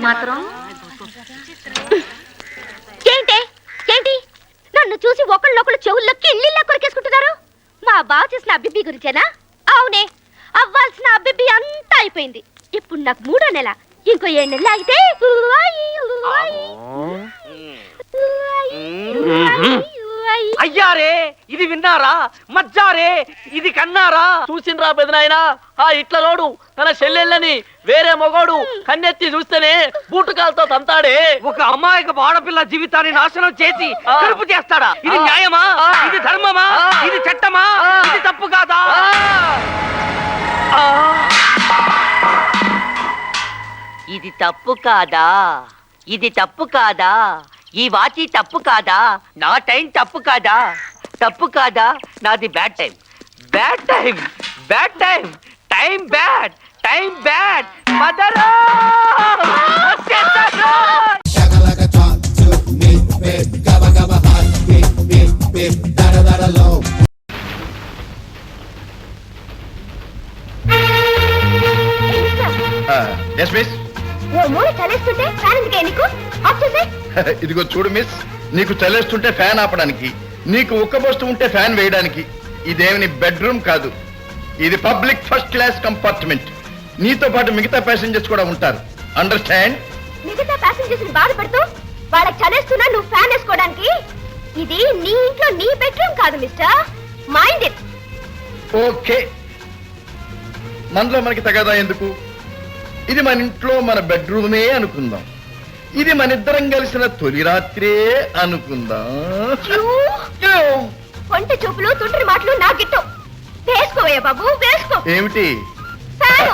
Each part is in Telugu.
మాత్రం ఏంటి ఏంటి నన్ను చూసి ఒకళ్ళొకళ్ళు చెవుల్లోకి ఇల్లిల్లా కొరికేసుకుంటున్నారు? మా బావ చేసిన అబ్బిబ్బి గురించేనా? అవునే, అవ్వాల్సిన అబ్బిబ్బి అంతా అయిపోయింది. ఇప్పుడు నాకు 3వ నెల, ఇంకో 7 నెలలు ఆగితే అయ్యారే ఇది విన్నారా? మజ్జారే ఇది కన్నారా? చూసిండ్రా పెదనాయనా, ఆ ఇట్లరోడు తన చెల్లెళ్ళని వేరే మొగోడు కన్నెత్తి చూస్తేనే బూటుకాలతో తంతాడే. ఒక అమాయక ఆడపిల్ల జీవితాన్ని నాశనం చేసి కలుపు చేస్తాడా? ఇది న్యాయమా? ఇది ధర్మమా? ఇది చట్టమా? ఇది తప్పు కాదా? ఇది తప్పు కాదా? ఇది తప్పు కాదా? ఈ వాచి తప్పు కాదా? నా టైం తప్పు కాదా? తప్పు కాదా? నాది bad time, bad time, bad time, time bad, time bad. మదరా ఇదిగో చూడు మిస్, నీకు చలేస్తుంటే ఫ్యాన్ ఆపడానికి, నీకు ఉక్కబోస్తూ ఉంటే ఫ్యాన్ వేయడానికి. ఇదేమి బెడ్రూమ్ కాదు, ఇది పబ్లిక్ ఫస్ట్ క్లాస్ కంపార్ట్మెంట్. నీతో పాటు మిగతా ప్యాసింజర్స్ కూడా ఉంటారు. అండర్స్టాండ్? మిగతా ప్యాసింజర్స్ బాధపడుతూ వాళ్ళకి చలేస్తున్నా నువ్వు ఫ్యాన్ వేసుకోవడానికి. ఇది నీ ఇంట్లో నీ బెడ్రూమ్ కాదు మిస్టర్, మైండ్ ఇట్. ఓకే, మనలో మనకి తగదా ఎందుకు? ఇది మన ఇంట్లో మన బెడ్రూమే అనుకుందాం. ఇది మన ఇద్దరం కలిసిన తొలి రాత్రే అనుకుందాం. కొంట చూపులు తుంటరి మాటలు నా గిట్టు. వేసుకోవయ్యా బాబు, వేసుకో. ఏమిటి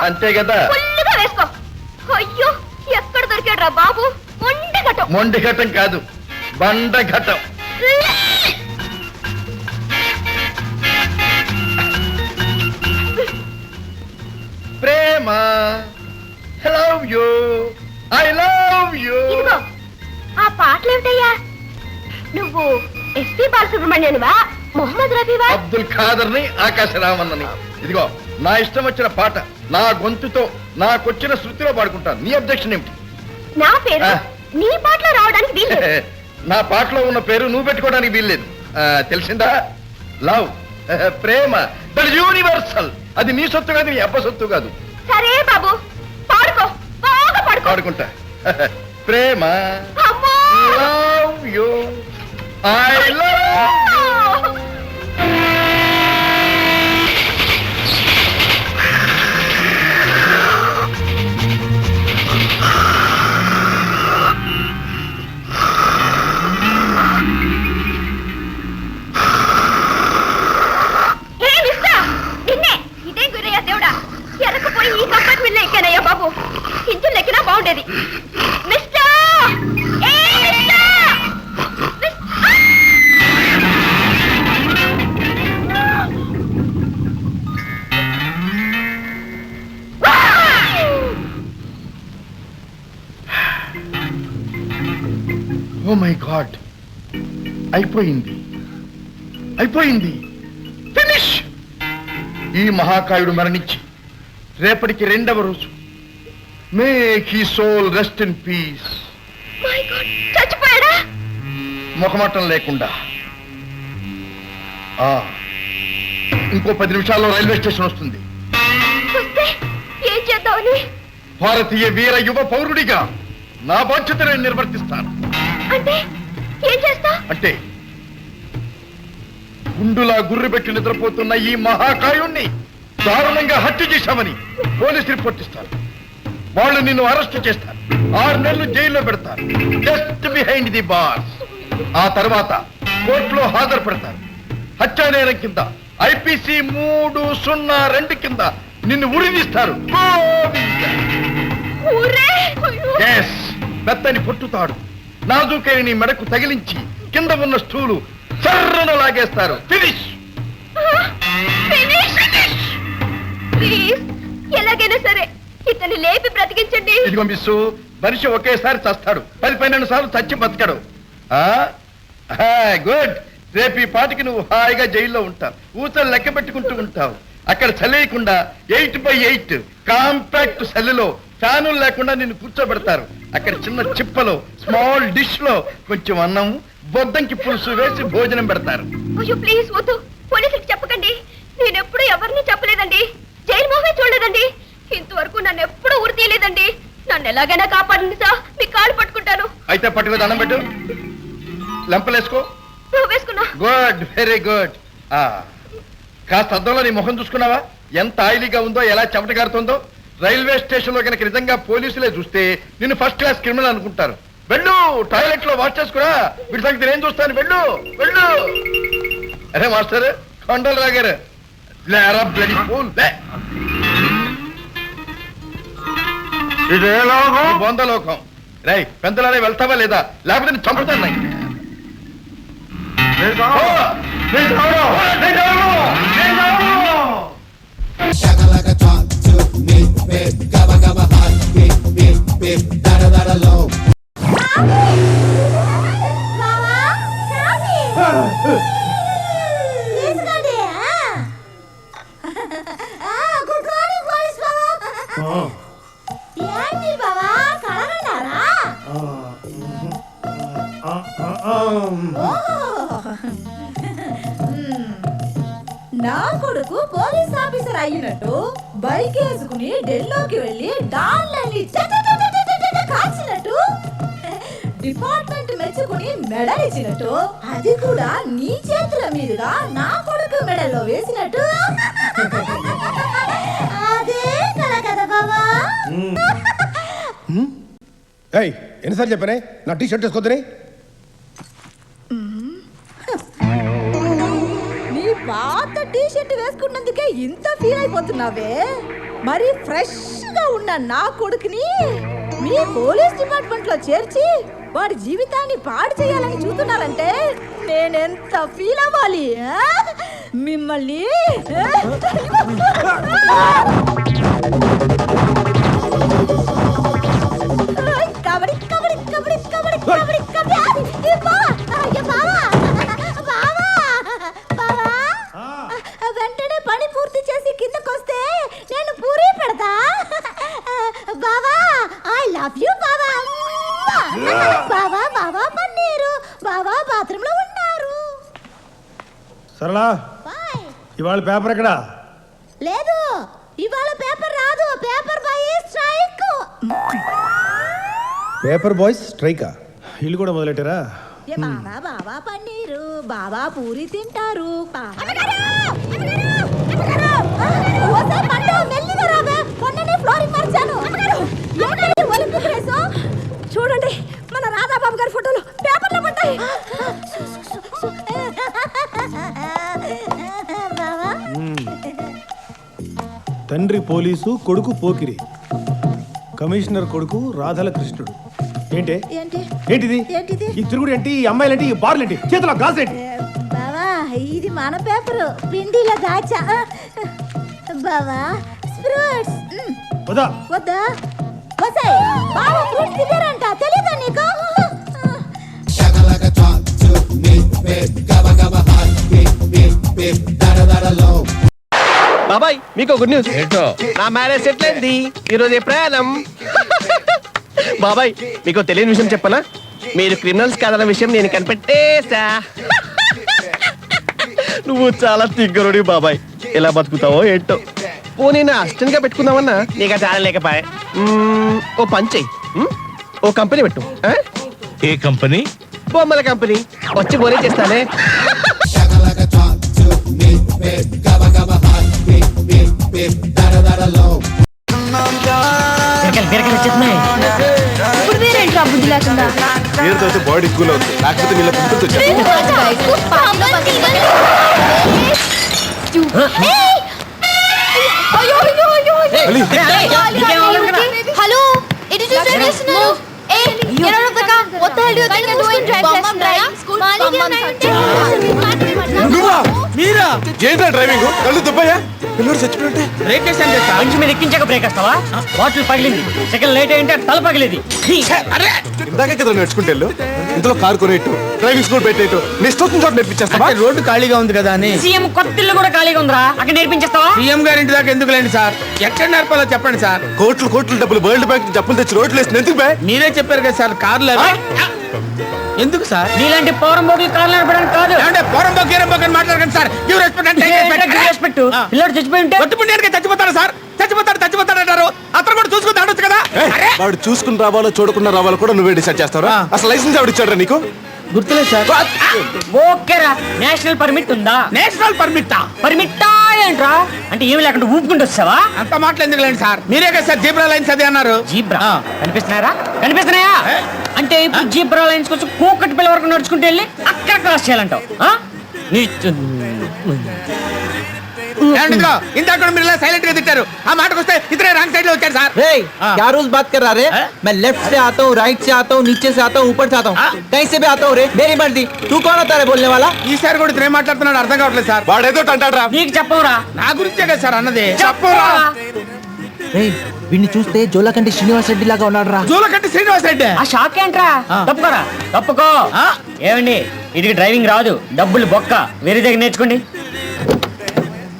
అంతే కదా? ఫుల్లుగా వేసుకో. అయ్యో, ఎక్కడ దొరికాడు రా బాబు? మొండిఘటం. మొండిఘటం కాదు, బండఘటం. ప్రేమ, I love you, I love you. ఇదిగో ఆ పాటలేమిటయ్యా? నువ్వు ఎస్పీ బాలసుబ్రహ్మణ్యనువా, మొహమ్మద్ రఫీవా? అబ్దుల్ ఖాదర్ని, ఆకాశరామన్నని. ఇదిగో నా ఇష్టం వచ్చిన పాట నా గొంతుతో నాకొచ్చిన శృతిలో పాడుకుంటాను. నీ అబ్జెక్షన్ ఏమిటి? నా పేరు నీ పాటలో రావడానికి వీల్లేదు. నా పాటలో ఉన్న పేరు నువ్వు పెట్టుకోవడానికి వీల్లేదు. తెలిసిందా? Love, Prema, that universal. అది నీ సొత్తు కాదు, నీ అబ్బ సొత్తు కాదు. సరే బాబు, పాడుకో, బాగా పాడుకో. పాడుకుంటా. ప్రేమ, love you, I love you. బాబు, ఇంజన్ లెక్కినా బాగుండేది. ఓ మై గాడ్, అయిపోయింది, అయిపోయింది, ఫినిష్. ఈ మహాకాయుడు మరణించి రేపటికి 2వ రోజు. May he soul rest in peace. My god, చచ్చిపోయాడా? ముఖమట్టం లేకుండా. ఇంకో 10 నిమిషాల్లో రైల్వే స్టేషన్ వస్తుంది. వస్తే ఏం చేద్దామని? భారతీయ వీర యువ పౌరుడిగా నా బాధ్యత నేను నిర్వర్తిస్తాను. అంటే ఏం చేస్తా? అంటే గుండులా గుర్రు పెట్టి నిద్రపోతున్న ఈ మహాకాయుణ్ణి దారుణంగా హత్య చేశామని పోలీస్ రిపోర్ట్ ఇస్తారు. వాళ్ళు నిన్ను అరెస్ట్ చేస్తారు, 6 నెలలు జైల్లో పెడతారు, జస్ట్ బిహైండ్ ది బార్స్. ఆ తర్వాత కోర్టులో హాజరు పెడతారు. హత్యా నేరం కింద ఐపీసీ 302 కింద నిన్ను ఉరిదీస్తారు. మెత్తని పొట్టుతాడు నాజూకైన నీ మెడకు తగిలించి కింద ఉన్న స్టూలు సర్రను లాగేస్తారు. ఫినిష్. ప్లీజ్, ఎలాగైనా సరే ఇతన్ని లేపి బ్రతికించండి. ఇదిగో మిస్సు, మనిషి ఒకేసారి చస్తాడు, 10-12 సార్లు చచ్చి బతకడు. గుడ్. రేపు ఈ పాటికి నువ్వు హాయిగా జైల్లో ఉంటావు, ఊసలు లెక్క పెట్టుకుంటూ ఉంటావు. అక్కడ చలేయకుండా 8x8 కాంపాక్ట్ సెల్లో ఫ్యానులు లేకుండా నిన్ను కూర్చోబెడతారు. అక్కడ చిన్న చిప్పలో స్మాల్ డిష్ లో కొంచెం అన్నం బొద్దంకి పులుసు వేసి భోజనం పెడతారు. అయ్యో ప్లీజ్ వద్దు, పోలీసులకు చెప్పకండి. నేను ఎప్పుడు ఎవరిని చెప్పలేదండి, జైలు మోహమే చూడలేదండి. ఇంతవరకు నన్ను ఎప్పుడు ఊరి తీయలేదండి. నన్ను ఎలాగైనా కాపాడండి సార్, మీ కాళ్ళు పట్టుకుంటాను. అయితే పట్టుకో, దండం పెట్టు, లెంపలేసుకో. వేసుకున్నా. Good, very good. కాస్త అద్దంలో నీ ముఖం చూసుకున్నావా? ఎంత ఆయిలీగా ఉందో, ఎలా చెమట కారుతుందో. రైల్వే స్టేషన్ లో కనుక నిజంగా పోలీసులే చూస్తే నిన్ను ఫస్ట్ క్లాస్ క్రిమినల్ అనుకుంటారు. వెళ్ళు, టాయిలెట్ లో వాష్ చేసుకురా. వీడి సంగతి నేను చూస్తాను. వెళ్ళు వెళ్ళు. అరే మాస్టర్ కొండలరావు గారు, లేరా బ్లడీ ఫూల్, లే. బొందలోకం. రై పెద్దలాడే వెళ్తావా లేదా, లేకపోతే నేను చంపుతాను. Shakalaka talk to me, babe. Gabba gabba hot, beep beep beep, da da da da low. నా కొడుకు పోలీస్ ఆఫీసర్ అయినట్టు బైక్ వేసుకుని ఢిల్లీకి వెళ్ళి డాన్లని కాల్చినట్టు డిపార్ట్మెంట్ మెచ్చుకుని మెడల్ ఇచ్చినట్టు, అది కూడా నీ చేతుల మీదుగా నా కొడుకు మెడల్లో వేసినట్టు. అదే కదా బాబా. ఎన్నిసార్లు చెప్పానే నా టీ షర్ట్ వేసుకోద్దని? నీ పాత టీ షర్ట్ వేసుకున్నందుకే ఇంత ఫీల్ అయిపోతున్నావే. మరి ఫ్రెష్ గా ఉన్న నా కొడుకుని మీ పోలీస్ డిపార్ట్మెంట్ లో చేర్చి వాడి జీవితాన్ని పాడు చేయాలని చూస్తున్నారంటే నేనెంత ఫీల్ అవ్వాలి మిమ్మల్ని. కబడ్డీ కబడ్డీ కబడ్డీ కబడ్డీ కబడ్డీ కబడ్డీ. వెంటనే పని పూర్తి చేసి కిందకొస్తే నేను పూరి పెడతా. బావా ఐ లవ్ యూ బావా. బావా బావా పన్నీరు. బావా బాత్రూమ్ లో ఉన్నారు. సరళా, ఇవాళ పేపర్ ఎక్కడా? లేదు, ఇవాళ పేపర్ రాదు. Paper boy strike. Paper boys స్ట్రైకా? ఇల్లు కూడా మొదలెట్టారా? బావా బావా పన్నీరు. బావా పూరి తింటారు. చూడండి, మన రాధాబాబు గారి ఫోటోలు పేపర్లో పడ్డాయి. తండ్రి పోలీసు, కొడుకు పోకిరి, కమిషనర్ కొడుకు రాధల కృష్ణుడు. ఏంటి ఏంటిది? ఈ తిరుగుడు ఏంటి? ఈ అమ్మాయిలేంటి? ఈ బార్లేంటి? చేతిలో గాజు ఏంటి? బావా ఇది మన పేపరు, పిండిలో దాచా. బావా ఫ్రూట్స్ వదా వద్దా? వసాయ్ బావా ఫ్రూట్స్ తిన్నారంట, తెలీదా నీకు? Shakalaka talk to me, babe. Gabba gabba hot, beep beep beep, da da da da low. బాబాయ్ మీకు గుడ్ న్యూస్. నా మ్యారేజ్ సెటిల్ అయింది. ఈరోజు ప్రయాణం. బాబాయ్ మీకు తెలియని విషయం చెప్పనా? మీరు క్రిమినల్స్ కాదన్న విషయం నేను కనిపెట్టేసా. నువ్వు చాలా తిగ్గరుడి బాబాయ్. ఎలా బతుకుతావో ఏంటో. పోనీ నా అసిస్టెంట్ గా పెట్టుకుందామన్నా నీకు చాలా లేకపోయా. ఓ పని చెయ్యి, ఓ కంపెనీ పెట్టు. ఏ కంపెనీ? బొమ్మల కంపెనీ. వచ్చి బోనే చేస్తానే. Shakalaka talk to me, babe. Gabba gabba hot, beep beep beep, da da da da low. ఇప్పుడు వేరేంట్రా బుద్ధి లేకుండా. పేరుతో బాడీ కూల్ అవుతుంది, లేకపోతే వీళ్ళ పుట్టుతో hello, it is international. Hey, get out of the car. What the hell do you think you're doing? Drive lesson, right? School. Mali, మీరా ఏంటా డ్రైవింగ్ కళ్ళు దుబ్బయ్యా పిల్లడు చచ్చిపోయింటే బ్రేక్ చేశాను సార్. మంచి మీద ఎక్కించాక బ్రేక్ వస్తావా? బాటిల్ పగిలింది, సెకండ్ లేట్ అయింటే తల పగిలింది. ఇందాకే కదా నేర్చుకుంటే ఇందులో కారు కొనేట్టు డ్రైవింగ్ స్కూల్ పెట్టేట్టు నెక్స్ట్ వచ్చిన చోట నేర్పించేస్తా. రోడ్డు ఖాళీగా ఉంది కదా అని. సీఎం కొత్త ఇల్లు కూడా ఖాళీగా ఉందిరా, అక్కడ నేర్పించేస్తావా? సీఎం గారి ఇంటి దాకా ఎందుకు లేండి సార్, ఎక్కడ నేర్పాలో చెప్పండి సార్. కోట్లు కోట్లు డబ్బులు వరల్డ్ బ్యాంక్ డబ్బులు తెచ్చి రోడ్లు వేసి ఎందుకు బాయ్? మీరే చెప్పారు కదా సార్ కార్లు ఎందుకు సార్? నీలాంటి పౌరం బోగి కార్లు నడపడానికి కాదు. అంటే పోరం బొక్క గీరం బొక్క అని మాట్లాడకండి సార్. గివ్ రెస్పెక్ట్ అంటే రెస్పెక్ట్. పిల్లడు చచ్చిపోయి ఉంటే కొట్టుకుంటే చచ్చిపోతాడు సార్. చచ్చిపోతాడు అంటారు. అతను కూడా చూసుకుని ఆడొచ్చు కదా. వాడు చూసుకుని రావాలో చూడకుండా రావాలో కూడా నువ్వే డిసైడ్ చేస్తావా? అసలు లైసెన్స్ ఎవడు ఇచ్చాడు నీకు? గుర్తులేదు సార్. ఓకేరా, నేషనల్ పర్మిట్ ఉందా? నేషనల్ పర్మిట్ పర్మిట్ ఏంట్రా? అంటే ఏమి లేకుండా ఊపుకుంటూ వచ్చావా? అంత మాటలు ఎందుకు లేండి సార్, మీరే కదా సార్ జీబ్రా లైన్స్ అదే అన్నారు. జీబ్రా కనిపిస్తున్నారా? కనిపిస్తున్నాయా? అంటే ఇప్పుడు జీబ్రా లైన్స్ కోసం కూకటి పిల్ల వరకు నడుచుకుంటూ వెళ్ళి అక్కడ క్రాస్ చేయాలంటావు? ఇందాక మీరు సైలెంట్ గా తిట్టారు, ఆ మాటకు వస్తే ఇతరే రాంగ్ సైడ్ లో వచ్చారు సార్. क्या रोज बात कर रहा रे? मैं लेफ्ट से आता हूँ, राइट से आता हूँ, नीचे से आता हूँ, ऊपर से आता हूँ, कहीं से भी आता हूँ रे. मेरी मर्जी. तू कौन होता है बोलने वाला? ఈసారి కూడా ఇతరే మాట్లాడుతున్నాడు, అర్థం కావట్లేదు సార్. వాడేదో అంటాడ్రా. నీకు చెప్పవురా? నా గురించే కదా సార్ అన్నది. చెప్పరా? రే వీడిని చూస్తే జోలకంటి శ్రీనివాస్ రెడ్డి లాగా ఉన్నాడు రా. జోలకంటి శ్రీనివాస్ రెడ్డి. ఆ షాక్ ఏంట్రా? తప్పుకోరా, తప్పుకో. ఏమండి, ఇది డ్రైవింగ్ రాదు, డబ్బులు బొక్క, వేరే దగ్గర నేర్చుకోండి.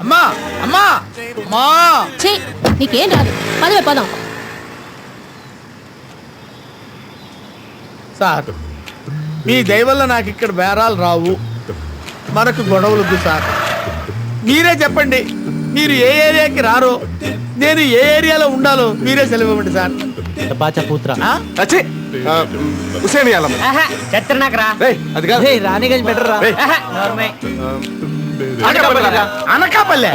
అమ్మా అమ్మా అమ్మా, నీకేం రాదు, పదవే పదం. సార్ మీ దయ వల్ల నాకు ఇక్కడ బేరాలు రావు, మనకు గొడవలు సార్. మీరే చెప్పండి, మీరు ఏ ఏరియాకి రారో, నేను ఏ ఏరియాలో ఉండాలో మీరే సెలవివ్వండి సార్. బాచా పూత్రా. అచ్చి హుసేన్ యాలమ్మ. చెత్త నాకు రా. అది కాదు. రే రాణిగంజ్ బెటర్ రా. అనకాపల్లె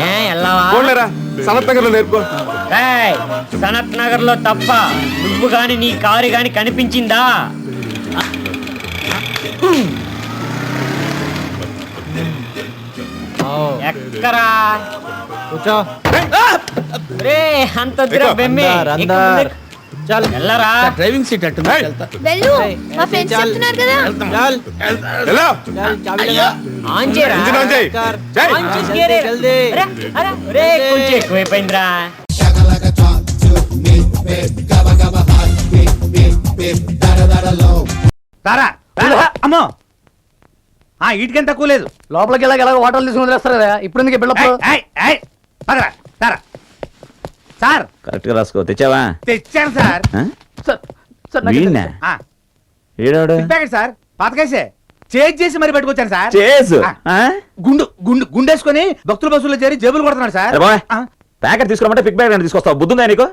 పోలేరా సనత్ నగర్ లో నేర్పుకో. సనత్ నగర్ లో తప్ప నువ్వు గాని నీ కారు గాని కనిపించిందా? ఎక్కరా కూర్చో. రే అంత బెమ్మే అందర్ చల్ ఎల్లరా. డ్రైవింగ్ సీట్ అట్టు వెళ్ళు, మా ఫ్రెండ్స్ చెప్తున్నారు కదా. చల్ హలో చాబీ లగా. ఆన్ చేయరా. ఇంజిన్ ఆన్ చేయి. చేయి. ఆన్ చేసి గేరే. జల్దీ. అరే రే కొంచెం ఎక్కువైపోయిందిరా. Shakalaka talk to me, babe. Gabba gabba hot, beep beep beep, dada dada low. తారా అమ్మో, ఇటుకేం తక్కువ లేదు. లోపలికి ఎలాగ వాటర్లు తీసుకుని వదిలేస్తారా? ఇప్పుడు ఎందుకు బిల్డప్? పదరా తారా. సార్ కరెక్ట్ గా రాసుకో. తెచ్చావా? తెచ్చాను సార్. వీణ్ణా? ఏడాడు ప్యాకెట్ సార్, పాతకేసే చేజ్ చేసి మరి పట్టుకొచ్చాను సార్. చేసు గుండేసుకొని భక్తుల బస్సులో చేరి జేబులు కొడుతున్నాడు సార్. ప్యాకెట్ తీసుకోమంటే పిక్ బ్యాగ్ తీసుకొస్తావు. బుద్ధుందా నీకు?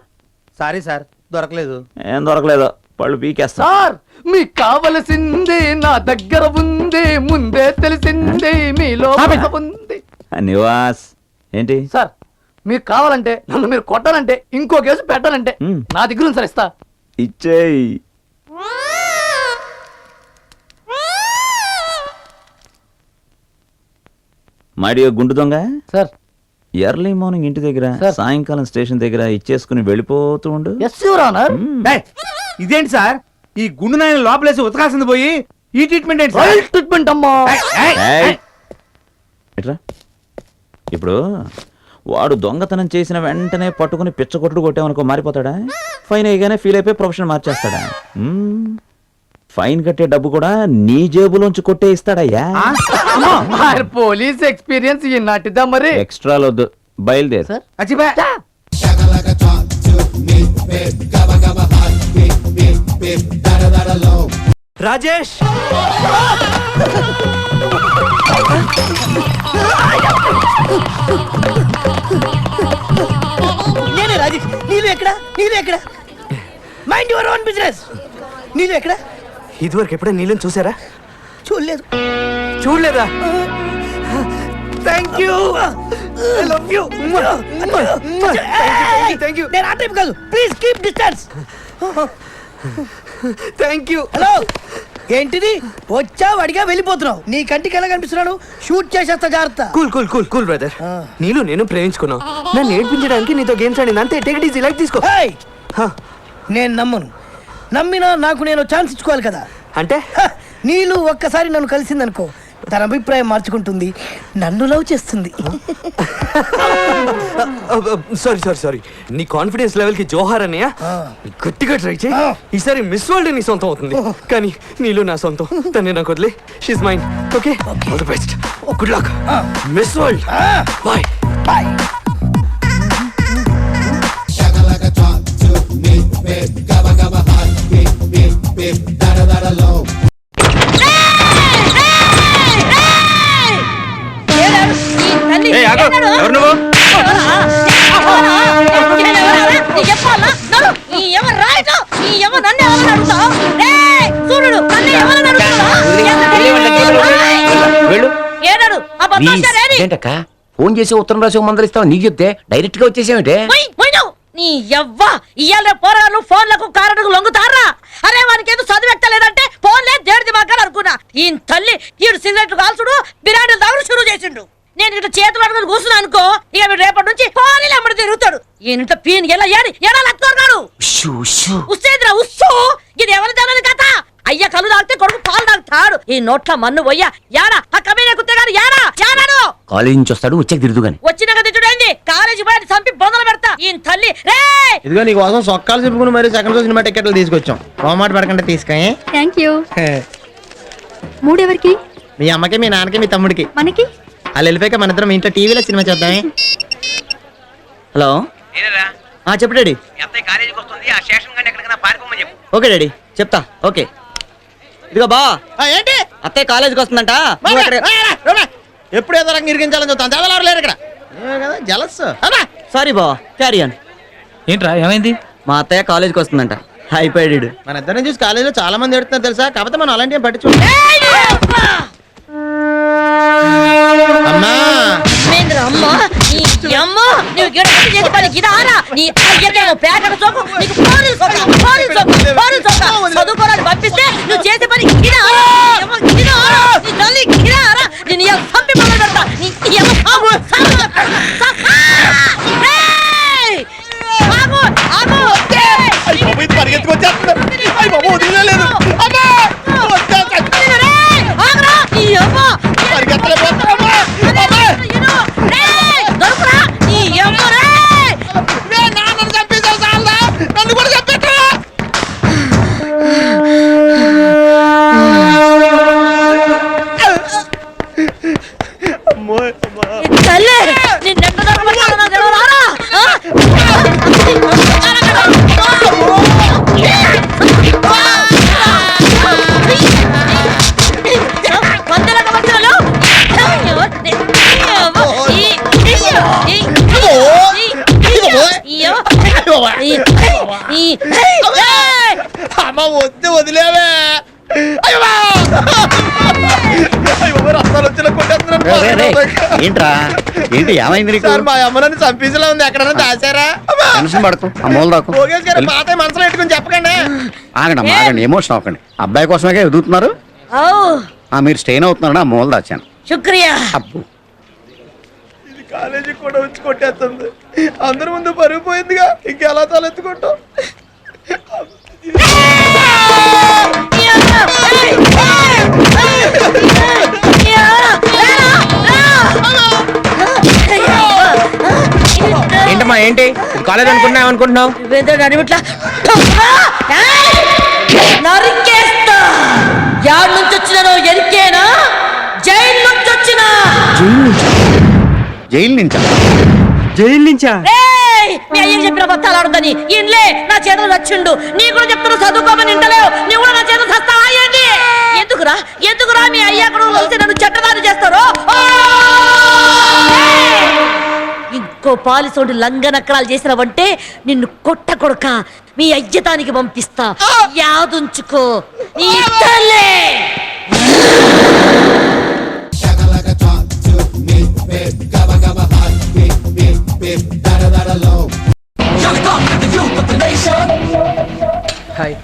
సారీ సార్, దొరకలేదు. ఏం దొరకలేదు, పళ్ళు పీకేస్తా. సార్ మీకు కావలసింది నా దగ్గర ఉంది, ముందే తెలిసింది మీలో ఉంది. నివాస్ ఏంటి సార్ మీకు కావాలంటే, నన్ను మీరు కొట్టాలంటే, ఇంకో కేసు పెట్టాలంటే నా దగ్గర ఉంది సార్, ఇస్తా. ఇచ్చేయి. మాడియో గుండు దొంగ సార్ ఎర్లీ మార్నింగ్ ఇంటి దగ్గర, సాయంకాలం స్టేషన్ దగ్గర ఇచ్చేసుకుని వెళ్ళిపోతూ ఉండు. Yes your honour. ఇదేంటి సార్, ఈ గుండు నాయన లోపలేసి ఉతకాల్సింది పోయి ఈ ట్రీట్మెంట్ ఏంటి సార్? ట్రీట్మెంట్ అమ్మా. ఏయ్! ఎట్రా ఇప్పుడు వాడు దొంగతనం చేసిన వెంటనే పట్టుకుని పిచ్చగొట్టుడు కొట్టామనుకో మారిపోతాడా? ఫైన్ అయ్యగానే ఫీల్ అయిపోయి ప్రొఫెషన్ మార్చేస్తాడా? ఫైన్ కట్టే డబ్బు కూడా నీ జేబులోంచి కొట్టే ఇస్తాడయ్యా. పోలీస్ ఎక్స్పీరియన్స్ ఈనాటిదా మరి. ఎక్స్ట్రా వద్దు, బయలుదేరు. Shakalaka talk to me, babe. Gabba gabba hot, beep beep beep, dada dada low. Rajesh నేనే రాజేష్. నీళ్ళు ఎక్కడ మైండ్ యువర్ ఓన్ బిజినెస్. నీళ్ళు ఎక్కడ? ఇదివరకు ఎప్పుడే నీళ్ళని చూసారా? చూడలేదా? Thank you, I love you. Thank you. నేను ఆ టైప్ కాదు, please keep distance. Thank you. Hello, ఏంటిది వచ్చావు అడిగా వెళ్ళిపోతున్నావు? నీ కంటికి ఎలా కనిపిస్తున్నాడు? షూట్ చేసేస్తా, జాగ్రత్త. Cool cool cool cool brother. నీళ్ళు నేను ప్రేమించుకున్నావు, నన్ను ఏడ్పించడానికి నీతో గేమ్స్ ఆడింది అంతే. టేక్ ఇట్ ఈజీ, లైక్ తీసుకో. నేను నమ్మను. నమ్మినా నాకు నేను ఛాన్స్ ఇచ్చుకోవాలి కదా. అంటే నీళ్ళు ఒక్కసారి నన్ను కలిసిందనుకో, తన అభిప్రాయం మార్చుకుంటుంది, నన్ను లవ్ చేస్తుంది. సారీ నీ కాన్ఫిడెన్స్ లెవెల్ కి జోహార్ అన్నయ్య. గట్టిగా ట్రై చేయి. ఈసారి మిస్ వరల్డ్ నీ సొంతం అవుతుంది. కానీ నీళ్ళు నా సొంతం. తనే నాకు వదిలే. She's mine. Okay, all the best. Good luck. Miss World. Bye. Bye. Shakalaka talk to me, babe. Gabba gabba hot, beep beep beep, dada dada low. ఏంటక్క ఫోన్ చేసి ఉత్తరం రాసి మందలిస్తావు, నీకు చెప్తే డైరెక్ట్ గా వచ్చేసేమిటే? నీ యవ్వా ఇయ్యాల పోరాలు ఫోన్లకు కారణకు లొంగుతారా? అరే వానికి ఏదో చదువెక్కలేదంటే ఫోన్లే దేడిది మాకాలు అనుకున్నా. ఈ తల్లి ఈడు సిగరెట్లు కాల్చుడు, బిర్యానీలు తాగుడు షురూ చేసిండు. నేను ఇట్లా చేతులు అడుగుని కూర్చున్నా అనుకో, ఇక వీడు రేపటి నుంచి ఫోన్లు అమ్మడి తిరుగుతాడు. ఈయనంట పీన్ ఎలా లత్తున్నాడు. ఉస్సేదిరా ఉస్సు, ఇది ఎవరి దాని కథ? అయ్య కళ్ళు తాగితే కొడుకు పాలు తాగుతాడు. ఈ నోట్ల మన్ను పోయ్యా యారా ఆ కమీన కుత్తగారు యారాడు కాలేజ్ నుంచి వస్తాడు, వచ్చాక తిరుగుగాని. వచ్చినాక తిట్టుడైంది. కాలేజీ బయట చంపి బొందలు పెడతా. ఈ తల్లి రే ఇదిగో నీ కోసం సొక్కాలు చెప్పుకుని మరి సెకండ్ షో సినిమా టికెట్లు తీసుకొచ్చాం. మాట పడకంటే తీసుకా. Thank you. మూడెవరికి? మీ అమ్మకి, మీ నాన్నకి, మీ తమ్ముడికి. మనకి వాళ్ళు వెళ్ళిపోయాక మన ఇద్దరం ఇంట్లో టీవీలో సినిమా చూద్దామే. హలో, చెప్పు డాడీ. ఓకే డాడీ, చెప్తా. ఓకే, ఇదిగో బా. ఏంటి అత్తయ్య కాలేజీకి వస్తుందంట. ఎప్పుడు ఏదో రంగు ఇరిగించాలని చూస్తాను. చదవలేరు లేరు ఇక్కడ. జలస్. సారీ బా, క్యారీ ఆన్. ఏంట్రా ఏమైంది? మా అత్తయ్య కాలేజీకి వస్తుందంట. అయిపోయాడు. మన ఇద్దరిని చూసి కాలేజీలో చాలా మంది ఎడుతున్నారు తెలుసా. కాకపోతే మనం అలాంటి ఏం పట్టించు. అమ్మా అమ్మా నువ్వు చేసే పని గిదారా? నీ అయ్యేమో పేకడ చోకు, నీకు చదువుకోవడానికి పంపిస్తే నువ్వు చేసే పని గిదారా? నీ తల్లి గిదారా? నేను చంపి పడతా. అమ్మ వద్దు, వదిలేవే. ఏంట్రా ఏంటి ఏమైంది? మా అమ్మ నన్ను చంపేసేలా ఉంది. ఎక్కడన్నా దాచారా? టెన్షన్ పడకు, అమ్మోలు దాకు. పాత మనసులో పెట్టుకుని చెప్పకండి. ఆగండి ఆగండి, ఎమోషన్ అవ్వకండి. అబ్బాయి కోసమే ఎదుగుతున్నారు. మీరు స్టెయిన్ అవుతున్నారని ఆ మూల దాచాను. శుక్రియా. అబ్బు, ఇది కాలేజీకి కూడా వచ్చి కొట్టేస్తుంది. అందరి ముందు పరుగు పోయిందిగా, ఇంకెలా తలెత్తుకుంటాం. ఏంటమ్మా ఏంటి కాలేజ్ అనుకుంటున్నావు అనుకుంటున్నావు? నరికేస్తా. యాడ్ నుంచి వచ్చినానో ఎరికేనా? జైలు నుంచి వచ్చినా. జైలు నుంచా? జైలు నుంచా? మీ అయ్యకి చెప్పిన బత్తాలు ఆడుతుంది. ఇన్లే నా చేతులు చచ్చిండు. నీ కూడా చెప్తున్నా చదువుకోమని ఇంటలేవు. నీ కూడా నా చేతులు చస్తావా ఏంటి? ఎందుకురా మీ అయ్యా కూడా కలిసి నన్ను చెట్టదారి చేస్తారు. ఇంకో పాలిసోడు లంగనక్కడాలు చేసినవంటే నిన్ను కొట్ట కొడక మీ అయ్యతానికి పంపిస్తా. యాదుంచుకో. నీ తల్లే. Shakalaka talk to me, babe. Gabba gabba hot, beep beep beep, dada dada low. Hi.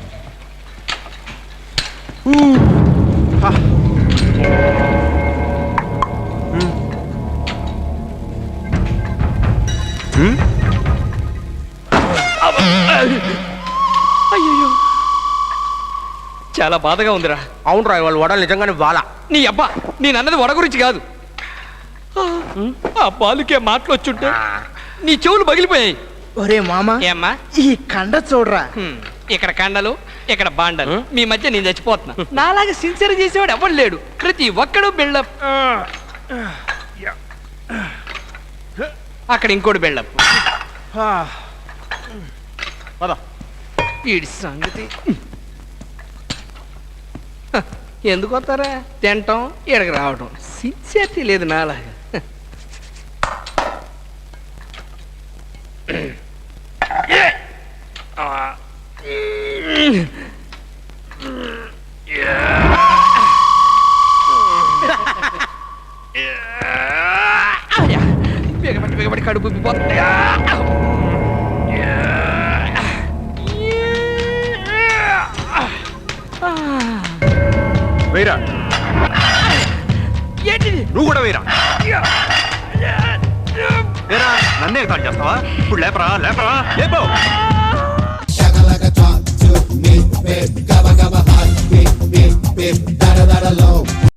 చాలా బాధగా ఉందిరా. అవునరా వాళ్ళు వడలు నిజంగానే వాలా. నీ అబ్బా నేనన్నది వడ గురించి కాదు. ఆ బాలుకే మాటలు వచ్చుంటే నీ చెవులు పగిలిపోయాయి. ఒరే మామ ఏమ్మా ఈ కండ చూడరా. ఇక్కడ కండలు ఇక్కడ బాండలు. మీ మధ్య నేను చచ్చిపోతున్నా. నాలాగా సిన్సియర్ చేసేవాడు ఎవడు లేడు. ప్రతి ఒక్కడు బిల్డప్. అక్కడ ఇంకోటి బిల్డప్. వీడి సంగతి ఎందుకు వస్తారా? తింటాం ఇక్కడికి రావటం. సిన్సియర్టీ లేదు నాలాగా. బిగబడి కడుపు ఉబ్బిపోతుంది. వేరా ఏంటిది? నువ్వు కూడా వేరా వేరా నన్నే కాల్ చేస్తావా? ఇప్పుడు లేపరా లేపరా లేపో. Shakalaka talk to me, babe. Gabba gabba hot, beep beep beep. Da da da da low.